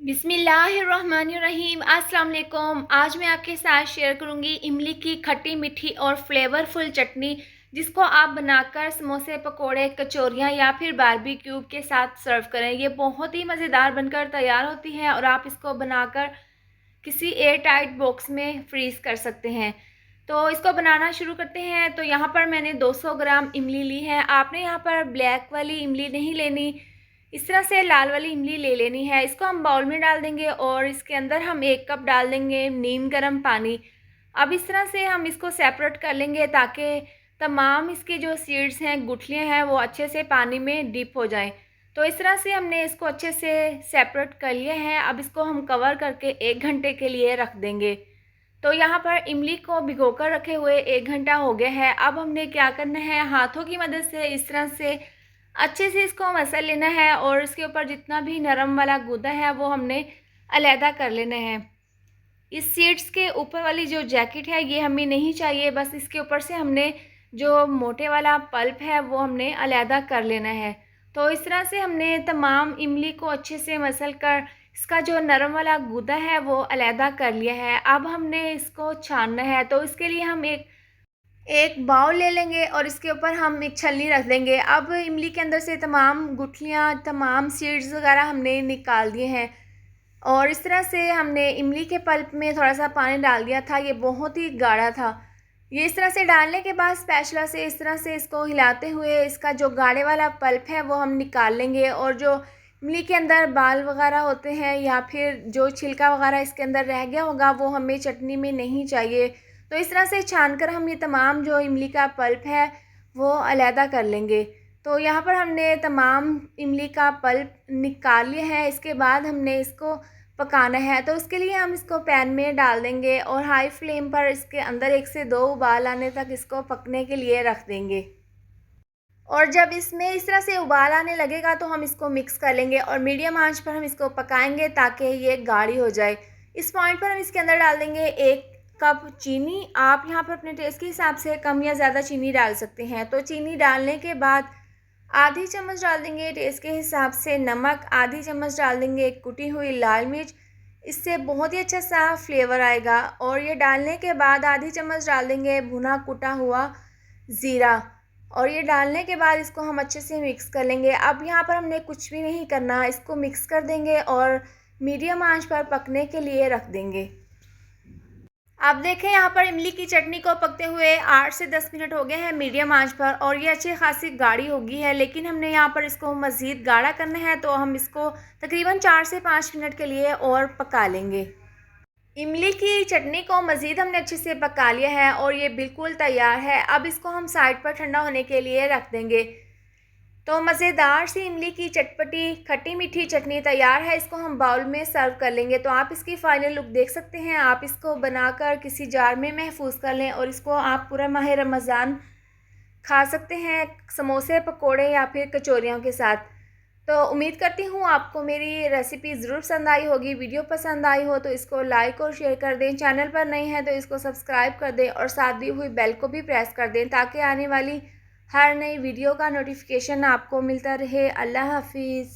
बिस्मिल्लाहिर्रहमानिर्रहीम। अस्सलाम वालेकुम। आज मैं आपके साथ शेयर करूंगी इमली की खट्टी मीठी और फ्लेवरफुल चटनी, जिसको आप बनाकर समोसे, पकोड़े, कचौरियाँ या फिर बारबेक्यू के साथ सर्व करें। ये बहुत ही मज़ेदार बनकर तैयार होती है और आप इसको बनाकर किसी एयर टाइट बॉक्स में फ्रीज़ कर सकते हैं। तो इसको बनाना शुरू करते हैं। तो यहाँ पर मैंने 200 ग्राम इमली ली है। आपने यहाँ पर ब्लैक वाली इमली नहीं लेनी, इस तरह से लाल वाली इमली ले लेनी है। इसको हम बाउल में डाल देंगे और इसके अंदर हम 1 कप डाल देंगे नीम गर्म पानी। अब इस तरह से हम इसको सेपरेट कर लेंगे ताकि तमाम इसके जो सीड्स हैं, गुठलियाँ हैं, वो अच्छे से पानी में डिप हो जाएं। तो इस तरह से हमने इसको अच्छे से सेपरेट कर लिया है। अब इसको हम कवर करके 1 घंटे के लिए रख देंगे। तो यहाँ पर इमली को भिगोकर रखे हुए 1 घंटा हो गया है। अब हमने क्या करना है, हाथों की मदद से इस तरह से अच्छे से इसको मसल लेना है और इसके ऊपर जितना भी नरम वाला गूदा है वो हमने अलहदा कर लेना है। इस सीड्स के ऊपर वाली जो जैकेट है ये हमें नहीं चाहिए, बस इसके ऊपर से हमने जो मोटे वाला पल्प है वो हमने अलहदा कर लेना है। तो इस तरह से हमने तमाम इमली को अच्छे से मसल कर इसका जो नरम वाला गूदा है वो अलहदा कर लिया है। अब हमने इसको छानना है। तो इसके लिए हम एक एक बाउल ले लेंगे और इसके ऊपर हम एक छलनी रख देंगे। अब इमली के अंदर से तमाम गुठलियाँ, तमाम सीड्स वगैरह हमने निकाल दिए हैं और इस तरह से हमने इमली के पल्प में थोड़ा सा पानी डाल दिया था। ये बहुत ही गाढ़ा था। ये इस तरह से डालने के बाद स्पैचुला से इस तरह से इसको हिलाते हुए इसका जो गाढ़े वाला पल्प है वो हम निकाल लेंगे और जो इमली के अंदर बाल वगैरह होते हैं या फिर जो छिलका वगैरह इसके अंदर रह गया होगा वो हमें चटनी में नहीं चाहिए। तो इस तरह से छान कर हम ये तमाम जो इमली का पल्प है वो अलहदा कर लेंगे। तो यहाँ पर हमने तमाम इमली का पल्प निकाल लिया है। इसके बाद हमने इसको पकाना है। तो उसके लिए हम इसको पैन में डाल देंगे और हाई फ्लेम पर इसके अंदर 1 से 2 उबाल आने तक इसको पकने के लिए रख देंगे। और जब इसमें इस तरह से उबाल आने लगेगा तो हम इसको मिक्स कर लेंगे और मीडियम आंच पर हम इसको पकाएंगे ताकि ये गाढ़ी हो जाए। इस पॉइंट पर हम इसके अंदर डाल देंगे 1 कप चीनी। आप यहाँ पर अपने टेस्ट के हिसाब से कम या ज़्यादा चीनी डाल सकते हैं। तो चीनी डालने के बाद आधी चम्मच डाल देंगे टेस्ट के हिसाब से नमक, आधी चम्मच डाल देंगे कुटी हुई लाल मिर्च। इससे बहुत ही अच्छा सा फ्लेवर आएगा। और ये डालने के बाद आधी चम्मच डाल देंगे भुना कुटा हुआ ज़ीरा और ये डालने के बाद इसको हम अच्छे से मिक्स कर लेंगे। अब यहाँ पर हमने कुछ भी नहीं करना, इसको मिक्स कर देंगे और मीडियम आंच पर पकने के लिए रख देंगे। आप देखें यहाँ पर इमली की चटनी को पकते हुए 8 से 10 मिनट हो गए हैं मीडियम आंच पर और ये अच्छी खासी गाढ़ी हो गई है। लेकिन हमने यहाँ पर इसको मज़ीद गाढ़ा करना है तो हम इसको तकरीबन 4 से 5 मिनट के लिए और पका लेंगे। इमली की चटनी को मज़ीद हमने अच्छे से पका लिया है और ये बिल्कुल तैयार है। अब इसको हम साइड पर ठंडा होने के लिए रख देंगे। तो मज़ेदार सी इमली की चटपटी खट्टी मीठी चटनी तैयार है। इसको हम बाउल में सर्व कर लेंगे। तो आप इसकी फाइनल लुक देख सकते हैं। आप इसको बनाकर किसी जार में महफूज कर लें और इसको आप पूरा माह रमज़ान खा सकते हैं समोसे, पकोड़े या फिर कचौरियों के साथ। तो उम्मीद करती हूँ आपको मेरी रेसिपी ज़रूर पसंद आई होगी। वीडियो पसंद आई हो तो इसको लाइक और शेयर कर दें। चैनल पर नए हैं तो इसको सब्सक्राइब कर दें और साथ दी हुई बेल को भी प्रेस कर दें ताकि आने वाली हर नई वीडियो का नोटिफिकेशन आपको मिलता रहे। अल्लाह हाफिज़।